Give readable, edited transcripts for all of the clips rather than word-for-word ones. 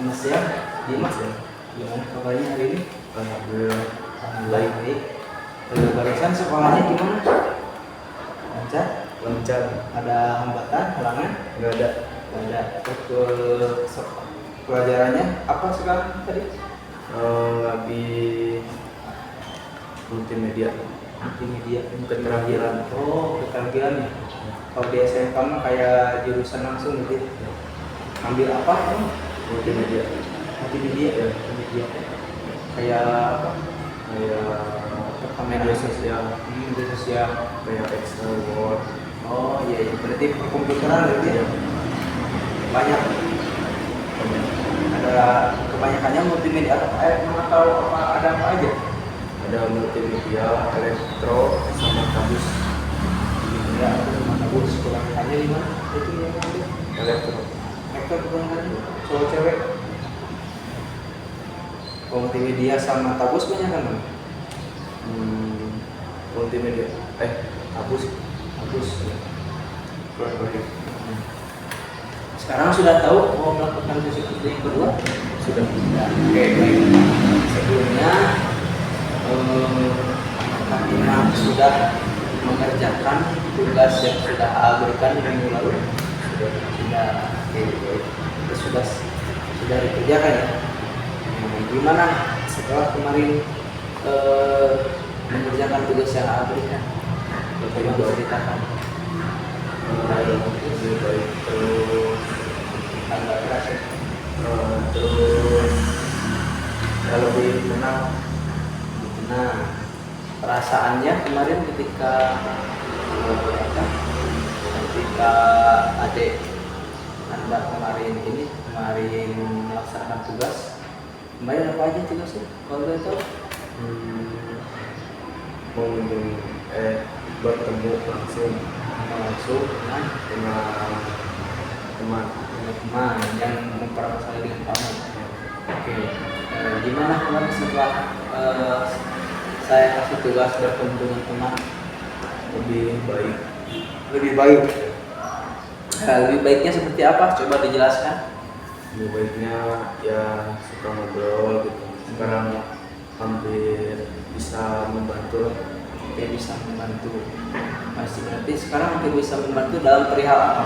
Mas ya, Dimas Ya, gimana kabarnya hari ini? alhamdulillah. Alhamdulillah baik. Barusan sekolahnya gimana? Lancar? Lancar. Ada hambatan, halangan? Nggak ada. Nggak ada. Terus pelajarannya apa sekarang tadi? Lagi multimedia. Multimedia. Keterampilan. Oh, keterampilan ya. Kalau di SMK mah kayak jurusan langsung gitu. Ya? Ambil apa? Multimedia. Multimedia. Ya. Multimedia. Kayak apa? Kayak Media sosial, media sosial. kayak Excel, Word. Oh iya, iya. Berarti perkomputeran berarti ya? Ya, Banyak. Ada kebanyakannya multimedia mana tahu apa ada apa aja? ada multimedia, elektro, sama kabus. Ya, mana bos kebanyakannya di mana? Itu yang ada. Elektro. Mereka kebanyakannya cowok cewek. Multimedia sama tabus banyak kan? Multimedia. Kabus. Tabus. Sekarang sudah tahu mau melakukan fisik yang kedua? Sudah. Ya, oke baik. Sebelumnya Kak sudah mengerjakan tugas yang sudah berikan di minggu lalu. Sudah. Oke baik. Itu sudah dikerjakan ya. Gimana setelah kemarin mengerjakan tugas yang berikan? Bagaimana ceritakan? Lebih baik. Terus Tanggal terakhir. terus ya lebih tenang. Nah, perasaannya kemarin ketika adik Anda kemarin melaksanakan tugas, kemarin apa aja tugasnya? Kalau boleh tahu? Mengunjungi bertemu langsung Dengan dengan teman yang mempermasalahkan dengan kamu. Oke, gimana kemarin setelah saya kasih tugas bertemu dengan teman? lebih baik. Lebih baik. Lebih baiknya seperti apa? Coba dijelaskan. Lebih baiknya ya suka ngobrol gitu. Sekarang hampir bisa membantu lah. Oke, bisa membantu. Masih berarti sekarang hampir bisa membantu dalam perihal apa?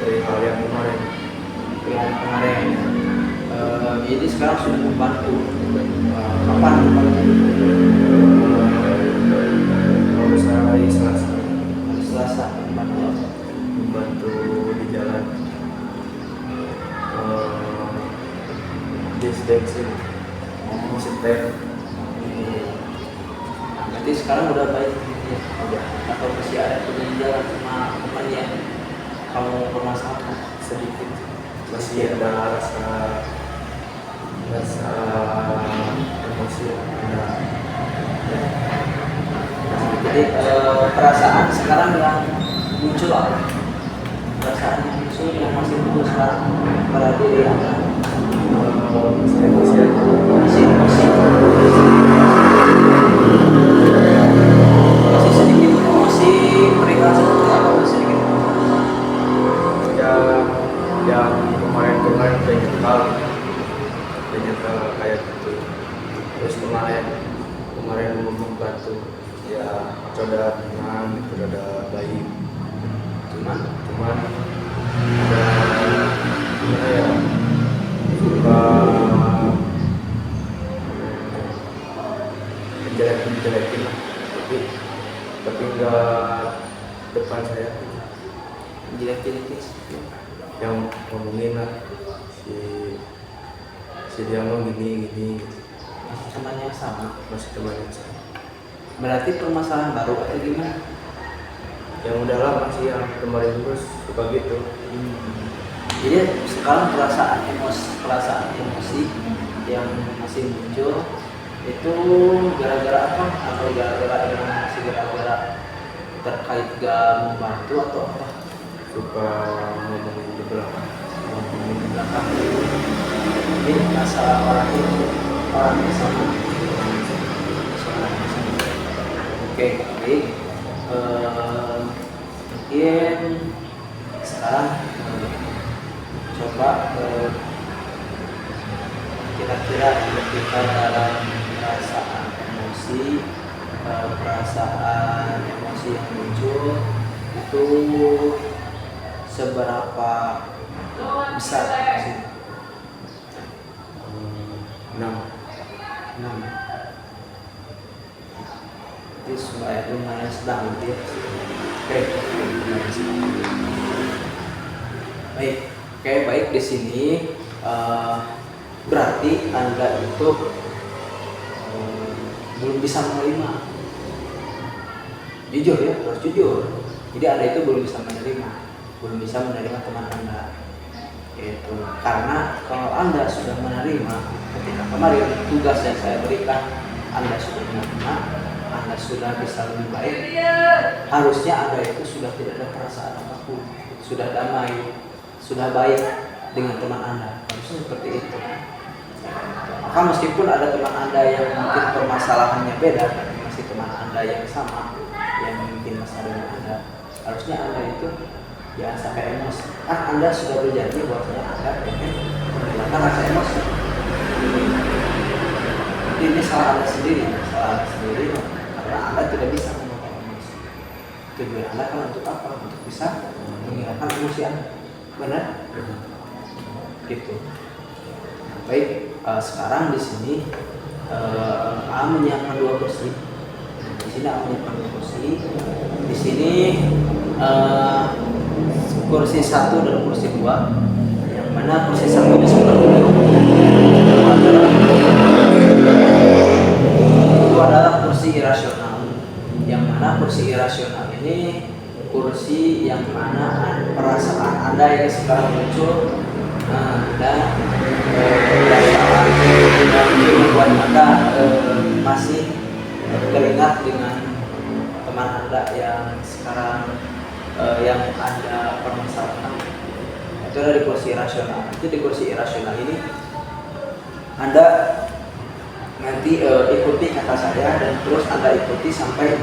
Dari hal yang kemarin. Perihal kemarin. Jadi sekarang sudah membantu. Kapan membantu? Kalau saya hari Selasa Hari Selasa membantu apa? membantu di jalan distensi sistem. Berarti sekarang udah baik ya? Udah. Atau masih ada pengejaran sama temannya kamu permasalahkan? Sedikit masih ada rasa emosi. Jadi perasaan sekarang yang muncul apa? Perasaan yang muncul yang masih muncul sekarang pada diri Anda? Emosi aja. Masih sedikit emosi, perihal seperti apa? Masih sedikit Ya, yang kemarin banyak kayak gitu. Terus kemarin belum membantu ya, coba tenang gitu, ada baik. Cuman ada gimana ya, suka menjelekin lah, tapi enggak depan saya. jelek-jelek. Yang ngomongin lah si dia mau gini Masih teman yang sama. masih temannya saya. Berarti permasalahan baru atau gimana? Yang udah lama sih, yang kemarin terus suka gitu. Jadi sekarang perasaan emosi yang masih muncul itu gara-gara apa? Atau gara-gara terkait gak membantu atau apa? Suka ngomongin di belakang. Ngomongin di belakang. Ini masalah orang yang sama. Oke, baik. Mungkin sekarang coba kita dalam perasaan emosi yang muncul itu seberapa besar sih? 6. Jadi lumayan sedang gitu ya. Oke, lumayan sedang. Baik di sini berarti Anda itu belum bisa menerima. Jujur ya, harus jujur. Jadi Anda itu belum bisa menerima teman Anda. Itu karena kalau Anda sudah menerima, ketika kemarin tugas yang saya berikan Anda sudah menerima, Anda sudah bisa lebih baik, harusnya Anda itu sudah tidak ada perasaan apapun, sudah damai, sudah baik dengan teman Anda. Harusnya seperti itu. Maka meskipun ada teman Anda yang mungkin permasalahannya beda, tapi masih teman Anda yang sama, yang mungkin masalah dengan Anda, harusnya Anda itu jangan sampai emosi. Anda sudah berjanji bahwasanya Anda ingin menghilangkan rasa emosi. Ini salah Anda sendiri, karena Anda tidak bisa menghilangkan emosi. Tujuan Anda kan untuk apa? Untuk bisa menghilangkan emosi Anda. Benar? Gitu. Baik, sekarang di sini A menyiapkan 2 kursi. Di sini A menyiapkan 2 kursi. Di sini kursi 1 dan kursi 2, yang mana kursi 1 ini itu adalah kursi irasional, yang mana kursi irasional ini kursi yang mana perasaan Anda yang sekarang muncul dan perasaan yang membuat Anda masih teringat dengan teman Anda yang sekarang yang Anda permasalahkan. Itu ada di kursi irasional. Itu di kursi irasional ini Anda nanti ikuti kata saya dan terus Anda ikuti sampai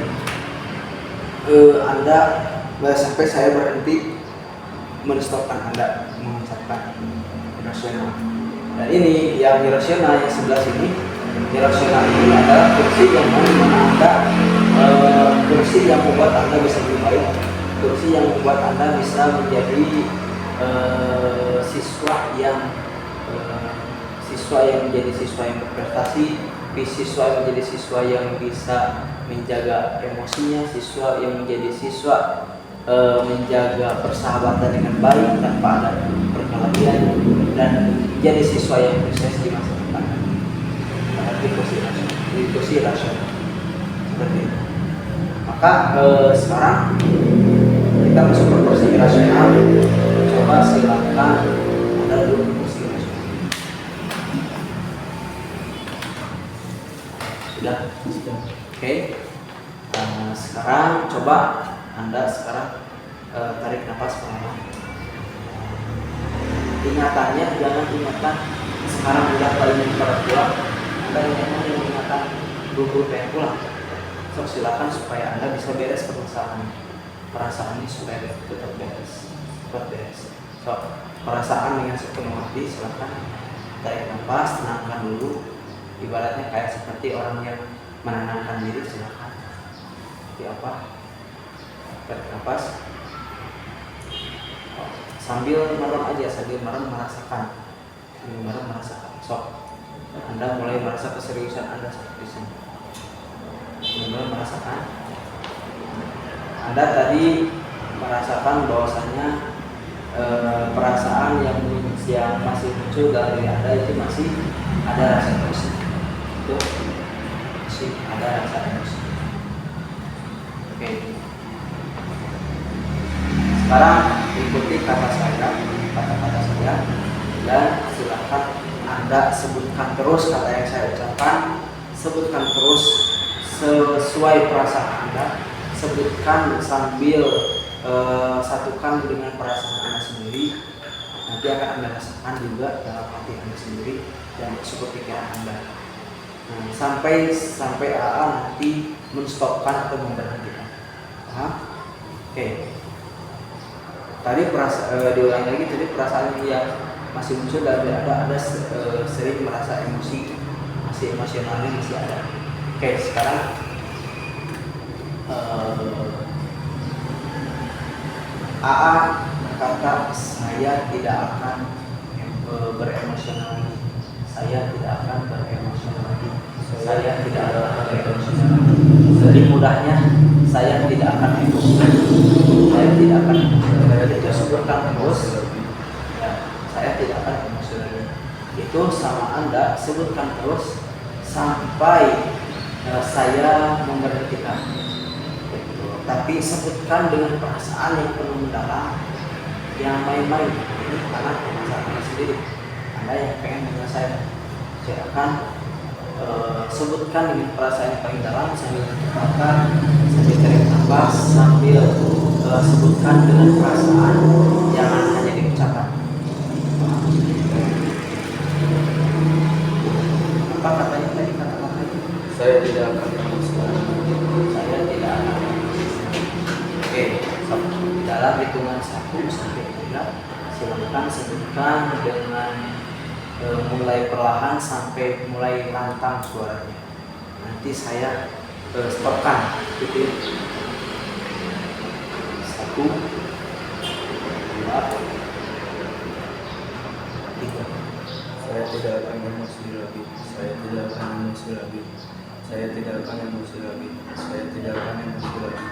sampai saya berhenti menstopkan Anda mengucapkan irasional. Dan ini yang irasional yang sebelah sini, irasional ini adalah kursi yang mana Anda kursi yang membuat Anda bisa lebih baik, kursi yang membuat Anda bisa menjadi siswa yang menjadi siswa yang berprestasi, siswa yang menjadi siswa yang bisa menjaga emosinya, siswa yang menjadi siswa menjaga persahabatan dengan baik tanpa ada perkelahian, dan menjadi siswa yang sukses di masa depan. Di kursi rasional seperti itu. Maka sekarang kita masuk ke kursi rasional. Coba silakan Anda duduk di kursi rasional. Sudah? Oke. Sekarang coba Anda tarik nafas pelan. Ingatannya jangan ingatan sekarang udah paling pada pulang. Anda ingatan dulu pengen pulang. So, silakan supaya Anda bisa beres perasaan ini supaya tetap beres. So, perasaan dengan sepenuh hati silakan tarik nafas, tenangkan dulu. Ibaratnya kayak seperti orang yang menenangkan diri, silakan. Tarik nafas. Sambil merem merasakan. So, Anda mulai merasa keseriusan Anda seperti ini. Mulai merasakan. Anda tadi merasakan bahwasanya perasaan yang masih muncul dari Anda itu masih ada rasa emosi. Itu masih ada rasa emosi. Oke. Sekarang ikuti kata-kata saya dan silakan Anda sebutkan terus kata yang saya ucapkan, sebutkan terus sesuai perasaan Anda, sebutkan sambil satukan dengan perasaan Anda sendiri. Nanti akan Anda rasakan juga dalam hati Anda sendiri dan seperti pikiran Anda. Sampai AA nanti menstopkan atau memberhentikan. Paham? Oke. Tadi diulangi lagi, tadi perasaan yang masih muncul dari Anda sering merasa emosi, masih emosionalnya masih ada. Oke, sekarang AA berkata saya tidak akan beremosional lagi. Saya tidak akan beremosional lagi. Saya tidak akan beremosional lagi. Jadi mudahnya saya tidak akan emosional. Saya tidak akan emosional. Itu sebutkan terus. Ya, saya tidak akan emosional. Itu sama Anda sebutkan terus sampai saya memberhentikan. Gitu. Tapi sebutkan dengan perasaan yang penuh mendalam, yang main-main. Ini karena masalah Anda sendiri. Anda yang pengen menyelesaikan, silakan sebutkan dengan perasaan yang paling dalam sambil berkata, sambil tarik nafas, sambil sebutkan dengan perasaan, jangan hanya diucapkan. Apa katanya tadi kata-katanya? Saya tidak akan emosional. Saya tidak akan. Oke, dalam hitungan 1 sampai 3 silakan sebutkan dengan mulai perlahan sampai mulai lantang suaranya. Nanti saya stopkan gitu. 1, 2, 3. Saya tidak akan emosi lagi. Saya tidak akan emosi lagi. Saya tidak akan emosi lagi. Saya tidak akan emosi lagi.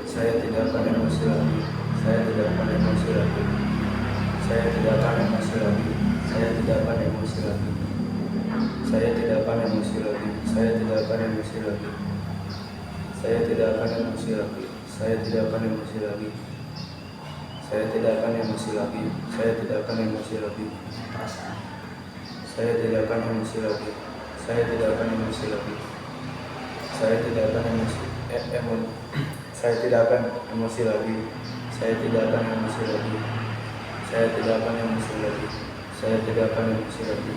Saya tidak akan emosi lagi. Saya tidak akan emosi lagi. Saya tidak akan emosi lagi. Saya tidak akan emosi lagi. Saya tidak akan emosi lagi. Saya tidak akan emosi lagi. Saya tidak akan emosi lagi. Saya tidak akan emosi lagi. Saya tidak akan emosi lagi. Saya tidak akan emosi lagi. Saya tidak akan emosi lagi. Saya tidak akan emosi lagi. Saya tidak akan emosi. Saya tidak akan emosi lagi. Saya tidak akan emosi lagi. Saya tidak akan emosi lagi. Saya tidak akan emosi lagi. Saya tidak akan emosi lagi.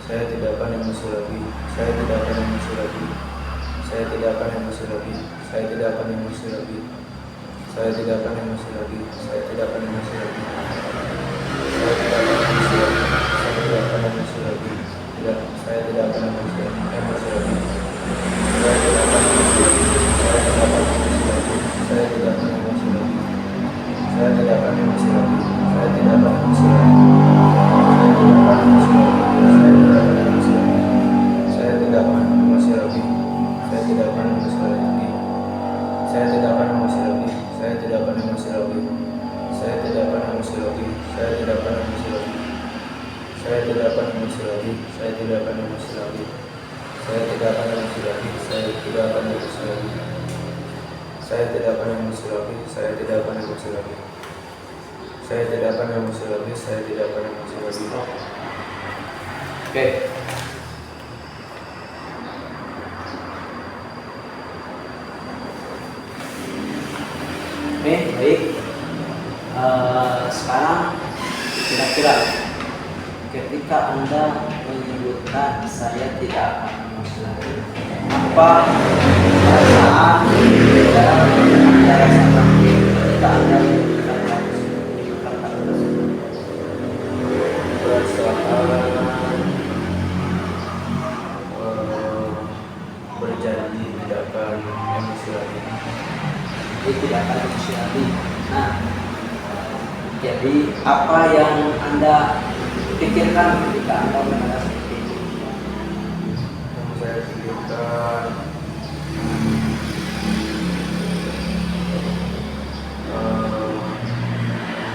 Saya tidak akan emosi lagi. Saya tidak akan emosi lagi. Saya tidak akan emosi lagi. Saya tidak akan emosi lagi. Saya tidak akan emosi lagi. Saya tidak akan emosi lagi. Saya tidak akan emosi lagi. Tidak, saya tidak akan emosi lagi. Saya tidak akan emosi lagi. Saya tidak akan emosi lagi. Saya tidak akan emosi lagi. Saya tidak akan emosi lagi. Saya tidak akan emosi lagi. Saya tidak akan emosi lagi. Saya tidak akan emosi lagi. Saya tidak akan emosi lagi. Saya tidak akan emosi lagi. Saya tidak akan emosi lagi. Saya tidak akan emosi lagi. Saya tidak akan emosi lagi. Saya tidak akan emosi lagi. Saya tidak akan emosi lagi. Saya tidak akan emosi lagi. Saya tidak akan emosi lagi. Saya tidak akan emosi lagi. Saya tidak akan emosi lagi. Saya tidak akan emosi lagi. Oke. Oke, baik. Sekarang kira-kira ketika Anda menyebutkan saya tidak akan emosi lagi, apa perasaan yang Anda rasakan ketika Anda menyebutkan kata tersebut? Berjanji tidak akan emosi lagi. Dia tidak akan emosi lagi. Nah, jadi apa yang Anda pikirkan ketika Anda mendengar seperti itu? Yang saya pikirkan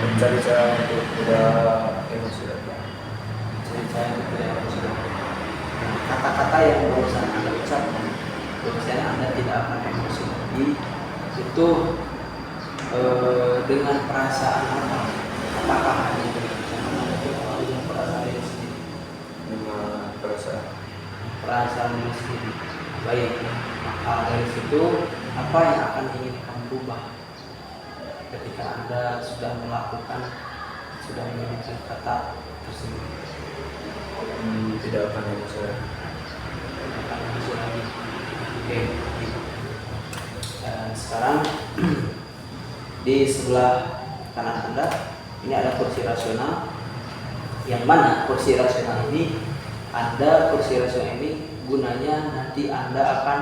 mencari cara untuk tidak emosi lagi. Jadi saya tidak emosi lagi. Nah, kata-kata yang barusan Anda ucapkan, bahwasanya Anda tidak akan emosi lagi, itu dengan perasaan apa? Apakah hanya dengan perasaan diri sendiri? Dengan Perasaan diri sendiri. Baik, maka dari situ apa yang akan ingin kamu ubah ketika Anda sudah melakukan, sudah menyebutkan kata tersebut? Tidak akan emosi lagi. Akan emosi lagi. Oke. Dan sekarang di sebelah kanan Anda ini ada kursi rasional, yang mana kursi rasional ini Anda kursi rasional ini gunanya nanti Anda akan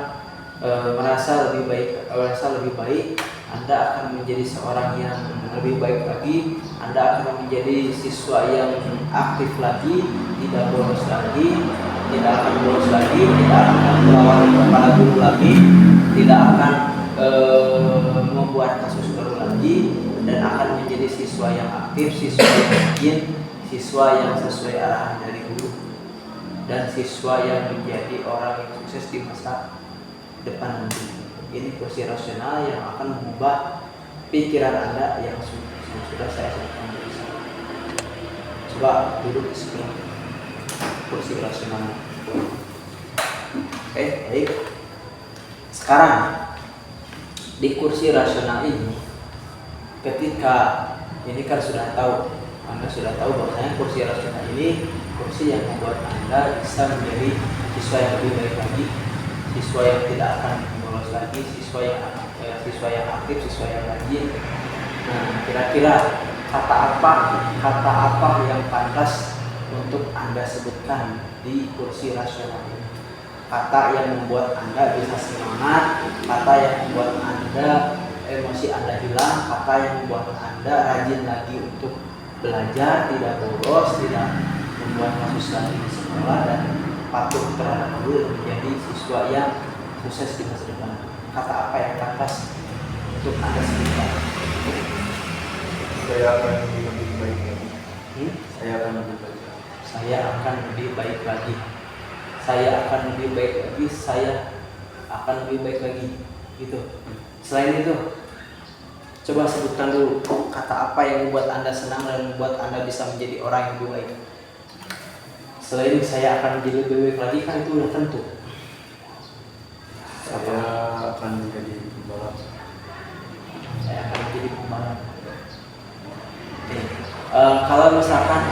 merasa lebih baik, Anda akan menjadi seorang yang lebih baik lagi, Anda akan menjadi siswa yang aktif lagi, tidak bolos lagi, tidak akan bolos lagi, tidak akan melawan kepala guru lagi, tidak akan membuat kasus baru lagi, dan akan menjadi siswa yang aktif, siswa yang rajin, siswa yang sesuai arahan dari guru, dan siswa yang menjadi orang yang sukses di masa depan nanti. Ini kursi rasional yang akan mengubah pikiran Anda yang sudah saya sebutkan tadi. Coba duduk sebelah kursi rasional. Oke, baik. Sekarang di kursi rasional ini, ketika ini kan Anda sudah tahu bahwasanya kursi rasional ini kursi yang membuat Anda bisa menjadi siswa yang lebih baik lagi, siswa yang tidak akan bolos lagi, siswa yang aktif, siswa yang rajin. Nah, kira-kira kata apa yang pantas untuk Anda sebutkan di kursi rasional ini? Kata yang membuat Anda bisa semangat, kata yang membuat Anda emosi Anda hilang, kata yang membuat Anda rajin lagi untuk belajar, tidak bolos, tidak membuat kasus lagi di sekolah, dan patuh terhadap guru, menjadi siswa yang sukses di masa depan. Kata apa yang pantas untuk Anda sebutkan? Saya akan lebih baik lagi. Saya akan lebih baik lagi. Saya akan lebih baik lagi. Saya akan lebih baik lagi. Saya akan lebih baik lagi. Gitu. Selain itu, coba sebutkan dulu kata apa yang membuat Anda senang dan membuat Anda bisa menjadi orang yang lebih baik. Selain saya akan menjadi lebih baik lagi, kan itu udah tentu. Saya akan menjadi pembalap. Saya akan menjadi pembalap. Oke. Kalau misalkan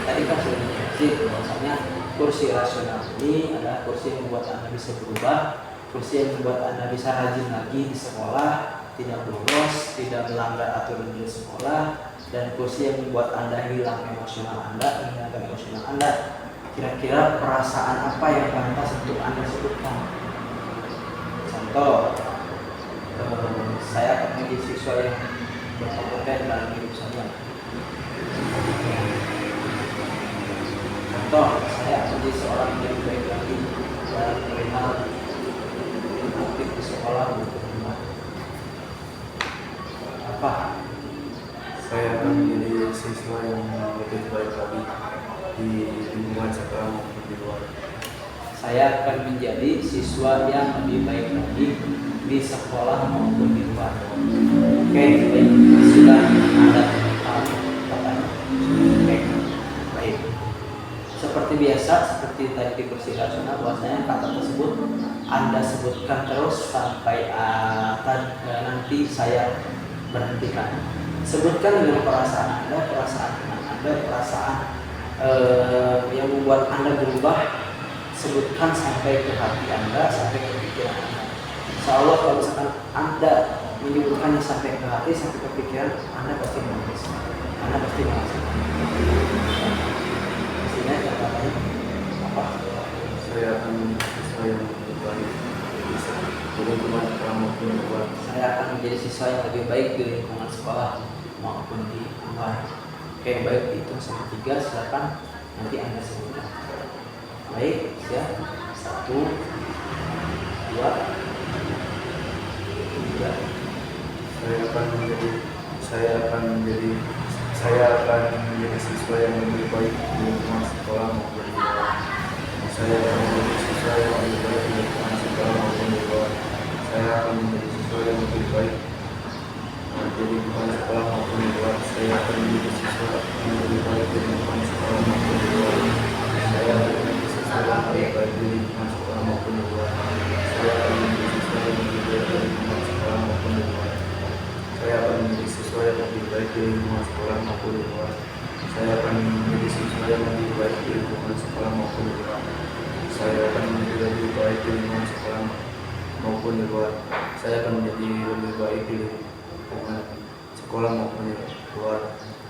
tadi kan sudah dikasih bahwasanya kursi rasional ini adalah kursi yang membuat Anda bisa berubah, kursi yang membuat Anda bisa rajin lagi di sekolah, tidak bolos, tidak melanggar aturan di sekolah, dan kursi yang membuat Anda hilang emosional Anda. Kira-kira perasaan apa yang pantas untuk Anda sebutkan? Contoh, saya akan menjadi siswa yang berkompeten dalam hidup saya. Contoh, saya akan menjadi seorang yang lebih baik lagi dalam perihal aktif di sekolah untuk rumah. Apa? Saya akan menjadi siswa yang lebih baik lagi di lingkungan sekolah maupun di luar. Saya akan menjadi siswa yang lebih baik lagi di sekolah maupun di luar. Oke, baik. Sudah Anda tahu katanya. Oke, baik. Seperti biasa, seperti tadi di kursi rasional, bahwasanya kata tersebut Anda sebutkan terus sampai nanti saya berhentikan. Sebutkan dengan perasaan Anda, perasaan yang membuat Anda berubah. Sebutkan sampai ke hati Anda, sampai ke pikiran Anda. Insya Allah kalau misalkan Anda menyebutkannya sampai ke hati, sampai ke pikiran, Anda pasti menangis. Anda pasti menangis. Maksudnya katanya apa? Saya akan menjadi siswa yang lebih baik di lingkungan sekolah maupun di luar. Saya akan menjadi siswa yang lebih baik di lingkungan sekolah maupun di luar. Oke, baik, itu sampai 3, silakan nanti Anda sebutkan. Baik, ya. 1, 2, 3. Saya akan menjadi siswa yang lebih baik di lingkungan sekolah maupun di luar. Saya akan menjadi siswa yang lebih baik di lingkungan sekolah maupun di luar. Saya akan menjadi siswa yang lebih baik di lingkungan sekolah maupun di luar. Saya akan menjadi siswa yang lebih baik di lingkungan sekolah maupun di luar. Saya akan menjadi siswa yang lebih baik di lingkungan sekolah maupun di luar. Saya akan menjadi siswa yang lebih baik di lingkungan sekolah maupun di luar. Saya akan menjadi siswa yang lebih baik di lingkungan sekolah maupun di luar. Saya akan menjadi siswa yang lebih baik di lingkungan sekolah maupun di luar. Saya akan menjadi lebih baik di lingkungan sekolah maupun di luar. Saya akan menjadi lebih baik di lingkungan sekolah maupun di luar.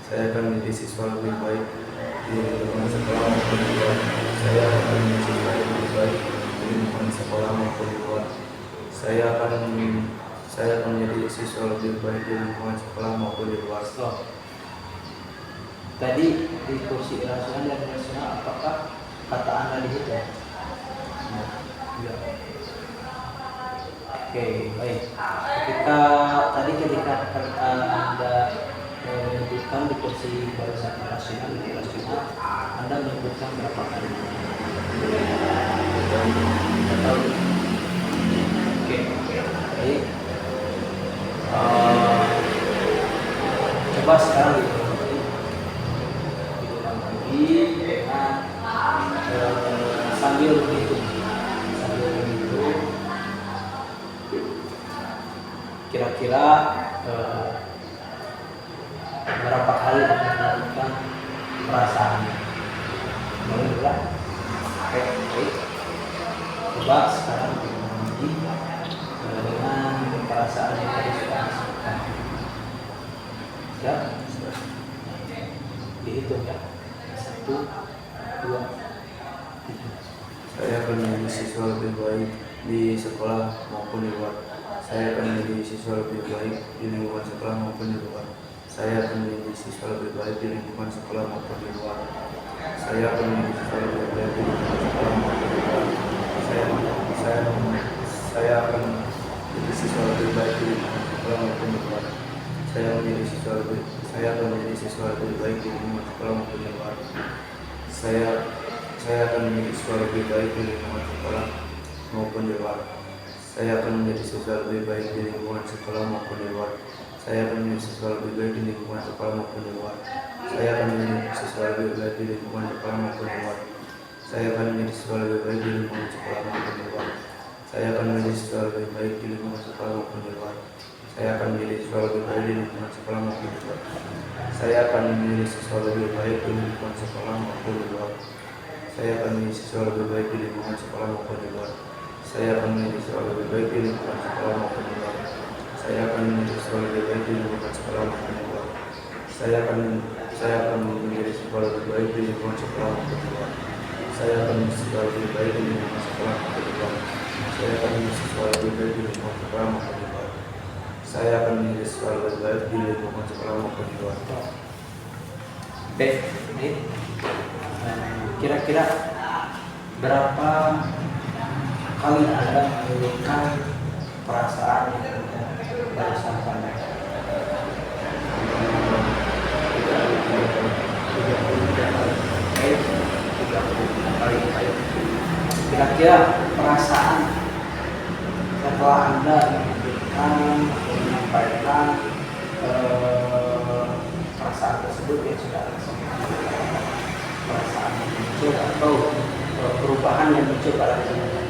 Saya akan menjadi siswa lebih baik di lingkungan sekolah maupun di luar. Saya akan sekolah maupun di luar. Saya akan menjadi siswa lebih baik di lingkungan sekolah maupun di luar. Stop. Tadi di kursi rasional dan rasional apakah kata Anda dihitung? Nah, ya. Oke, baik. Ketika Anda menyebutkan di kursi barisan rasional dan rasional, Anda menyebutkan berapa kali? Tidak tahu. Oke, baik. Coba sekarang diulang lagi dengan sambil menghitung kira-kira berapa kali melakukan perasaan. Boleh enggak? Oke, baik. Coba sekarang diulang lagi dengan perasaan yang tadi sudah disebutkan. Siap? Dihitung ya. 1, 2, 3. Saya akan menjadi siswa lebih baik di sekolah maupun di luar. Saya akan menjadi siswa lebih baik di lingkungan sekolah maupun di luar. Saya akan menjadi siswa lebih baik di lingkungan sekolah maupun di luar. Saya akan menjadi siswa lebih baik di lingkungan sekolah maupun di luar. Saya akan menjadi siswa lebih baik di lingkungan sekolah maupun di luar. Saya akan menjadi siswa lebih baik di lingkungan sekolah maupun di luar. Saya akan menjadi siswa lebih baik di lingkungan sekolah maupun di luar. Saya akan menjadi siswa lebih baik di lingkungan sekolah maupun di luar. Saya akan menjadi siswa lebih baik di lingkungan sekolah maupun di luar. Saya akan menjadi siswa lebih baik di lingkungan sekolah maupun di luar. Saya akan menjadi siswa lebih baik di lingkungan sekolah maupun di luar. Saya akan menjadi siswa lebih baik di lingkungan sekolah maupun di luar. Saya akan menjadi siswa lebih baik di lingkungan sekolah maupun di luar. Saya akan menjadi siswa lebih baik di lingkungan sekolah maupun di luar. Saya akan menjadi siswa lebih baik di lingkungan sekolah maupun di luar. Saya akan menjadi siswa lebih baik di lingkungan sekolah maupun di luar. Saya akan menjadi siswa lebih baik di lingkungan sekolah maupun di luar. Saya akan menjadi siswa lebih baik di lingkungan sekolah maupun di luar. Saya akan menjadi siswa lebih baik di lingkungan sekolah maupun di luar. Saya akan menjadi siswa lebih baik di lingkungan sekolah maupun di luar. Saya akan menjadi siswa lebih baik di lingkungan sekolah maupun di luar. Baik, baik. Kira-kira berapa kali Anda mengeluhkan perasaan yang baru sampaikan? Kira-kira perasaan setelah Anda menyampaikan perasaan tersebut yang sudah Anda sampaikan, perasaan yang muncul atau perubahan yang muncul pada diri Anda?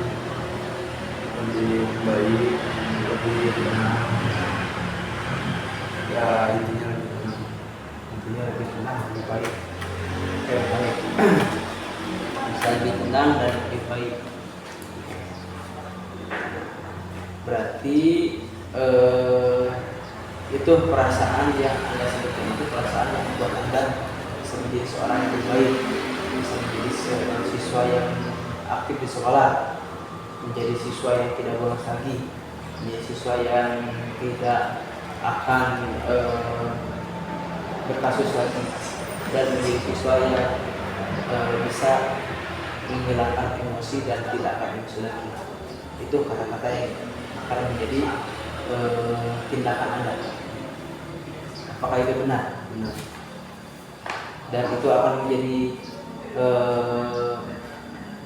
Lebih baik, lebih tenang. Ya intinya Lebih tenang, lebih baik. Oke, baik. Bisa lebih tenang dan lebih baik. Berarti itu perasaan yang Anda sebutkan, itu perasaan yang membuat Anda bisa menjadi seorang yang lebih baik, bisa menjadi seorang siswa yang aktif di sekolah, menjadi siswa yang tidak bolos lagi, menjadi siswa yang tidak akan berkasus lagi, dan menjadi siswa yang bisa menghilangkan emosi dan tidak akan emosi lagi. Itu kata-kata yang akan menjadi tindakan Anda. Apakah itu benar? benar. Dan itu akan menjadi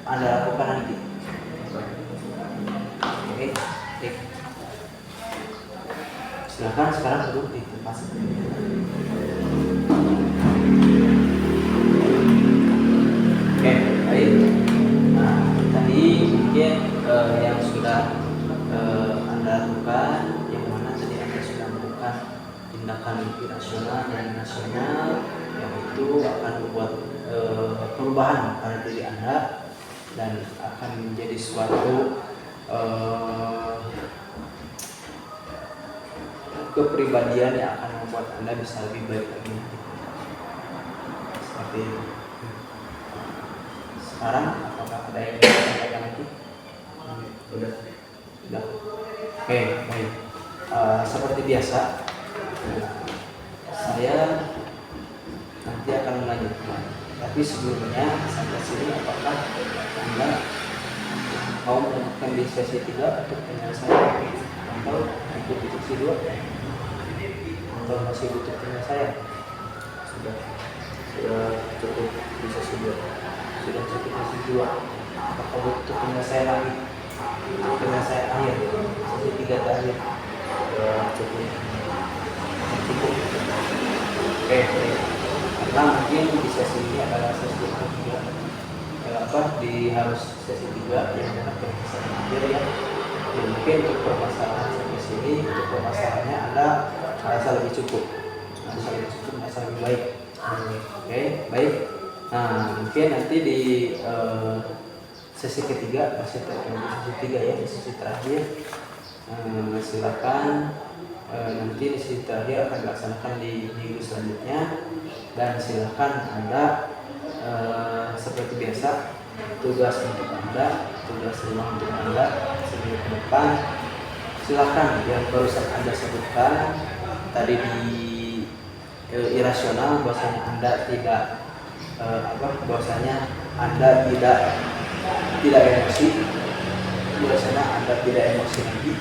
Anda lakukan nanti. Oke, baik. Silakan sekarang duduk di tempat sebelumnya. Oke, baik. Nah, tadi mungkin yang sudah Anda lakukan, yang mana tadi Anda sudah melakukan tindakan irasional dan nasional, yang itu akan membuat perubahan pada diri Anda dan akan menjadi suatu kepribadian yang akan membuat Anda bisa lebih baik lagi. Seperti itu. Sekarang apakah ada yang ingin disampaikan lagi? Udah. Sudah. Oke, baik. Seperti biasa, saya nanti akan melanjutkan. Tapi sebelumnya sampai sini apakah Anda mau melanjutkan di sesi 3 untuk penyelesaian atau ikut di sesi 2 atau masih butuh penyelesaian? Sudah cukup di sesi 2. Sudah cukup sesi 2. Apakah butuh penyelesaian lagi? Penyelesaian akhir sesi 3 terakhir. Cukup. Cukup. Oke. Karena mungkin di sesi ini adalah sesi ketiga, harus sesi 3 yang dengan penyelesaian akhir ya. Dan mungkin untuk permasalahan sampai sini, untuk permasalahannya Anda merasa lebih cukup, merasa lebih baik. Oke, baik. Nah, mungkin nanti di sesi ketiga, masih terkait sesi 3 ya, di sesi terakhir. Silakan nanti di sesi terakhir akan dilaksanakan di minggu selanjutnya, dan silakan Anda seperti biasa, tugas untuk Anda, tugas rumah untuk Anda seminggu ke depan. Silakan yang barusan Anda sebutkan tadi di irasional, bahwasanya Anda tidak emosi, bahwasanya Anda tidak emosi lagi,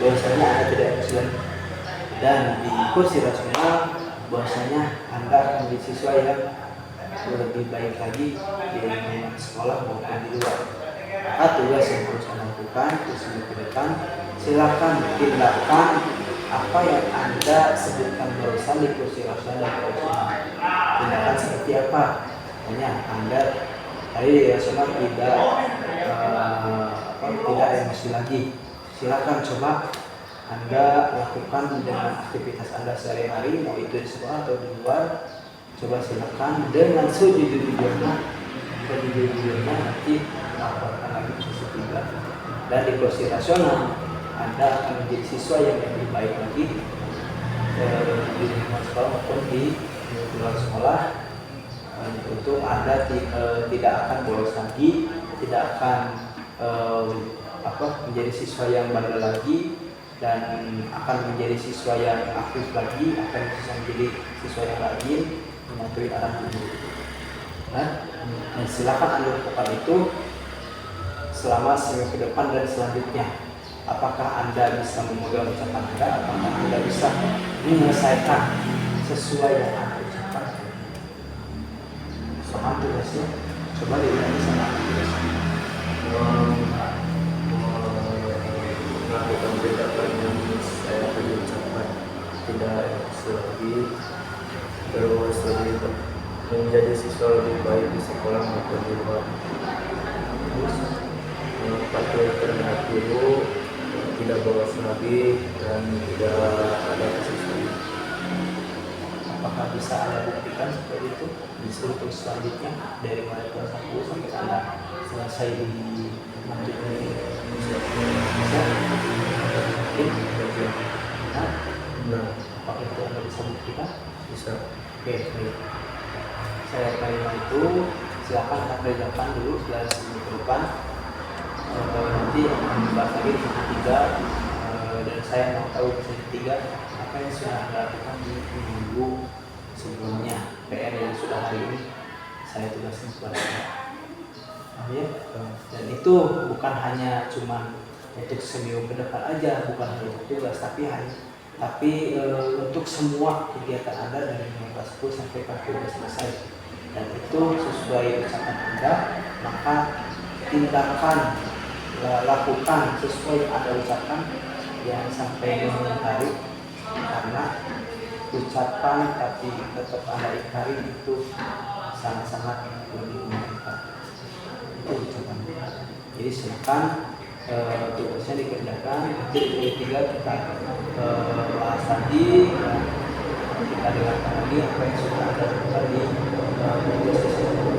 bahwasanya Anda tidak emosi lagi, dan di kursi rasional bahwasanya Anda akan menjadi siswa yang lebih baik lagi di lingkungan sekolah maupun di luar. Tugas yang harus Anda lakukan untuk ke depan, silakan tindakan apa yang Anda sebutkan barusan di kursi rasional dan rasional. Tindakan seperti apa? Hanya Anda tadi di rasional tidak emosi lagi. Silakan coba Anda lakukan dengan aktivitas Anda sehari-hari, mau itu di sekolah atau di luar. Coba silakan dengan sejujur-jujurnya nanti melaporkan lagi ke sisi 3. Dan di kursi rasional Anda akan menjadi siswa yang lebih baik lagi di lingkungan sekolah maupun di luar sekolah. Untuk Anda tidak akan bolos lagi, tidak akan menjadi siswa yang bandel lagi, dan akan menjadi siswa yang aktif lagi, akan bisa menjadi siswa yang rajin mematuhi arahan guru. Dan silakan Anda lakukan itu selama seminggu ke depan dan selanjutnya. Apakah Anda bisa memegang ucapan Anda? Apakah Anda bisa menyelesaikan sesuai yang Anda ucapkan? Paham tugasnya? Coba diulangi sama tugasnya. Melakukan tindakan yang saya tadi ucapkan, tidak emosi lagi, terus lebih menjadi siswa lebih baik di sekolah maupun di luar. Terus patuh terhadap guru, tidak bolos lagi, dan tidak ada kesalahan. Apakah bisa Anda buktikan seperti itu di struktur selanjutnya dari mulai kelas 1 sampai Anda selesai di lanjut ini? Bisa? Nah, apakah itu Anda bisa buktikan? Bisa. Oke, baik. Saya terima itu. Silakan Anda kerjakan dulu setelah seminggu ke depan. Nanti akan dibahas lagi di sesi 3, dan saya mau tahu di sesi 3 apa yang sudah Anda lakukan di minggu sebelumnya, PR yang sudah hari ini saya tugaskan kepada Anda. Ya? Dan itu bukan hanya cuma untuk seminggu ke depan aja, bukan hanya untuk tugas, tapi untuk semua kegiatan Anda dari kelas 10 sampai kelas 12 selesai. Dan itu sesuai ucapan Anda, maka tindakan lakukan sesuai yang Anda ucapkan, jangan sampai menghindari, karena ucapan tapi tetap Anda ingkari itu sangat-sangat lebih menyenangkan. Itu ucapan. Jadi silakan tugasnya dikerjakan. Nanti di 3 kita bahas lagi, dan kita dengarkan lagi apa yang sudah Anda lakukan di tugas tersebut.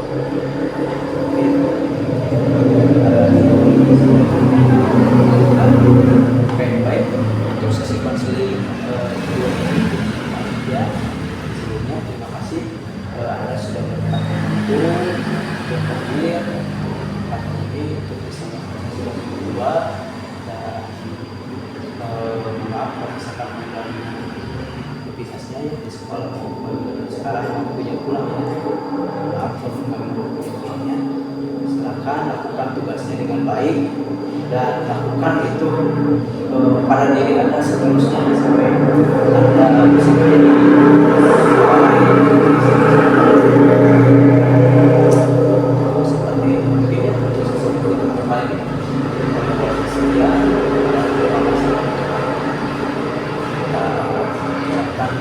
Oke, baik. Untuk sesi konseling kedua ini ya, sebelumnya terima kasih Anda sudah berpartisipasi untuk hadir ini untuk bisa sesi kedua. pulang ya. Maaf kami pulangnya. Silakan lakukan tugasnya dengan baik dan lakukan itu pada diri Anda seterusnya sampai Anda bisa menjadi orang yang seperti itu. Ini seperti itu kemarin setia dan terima kasih. Kita ucapkan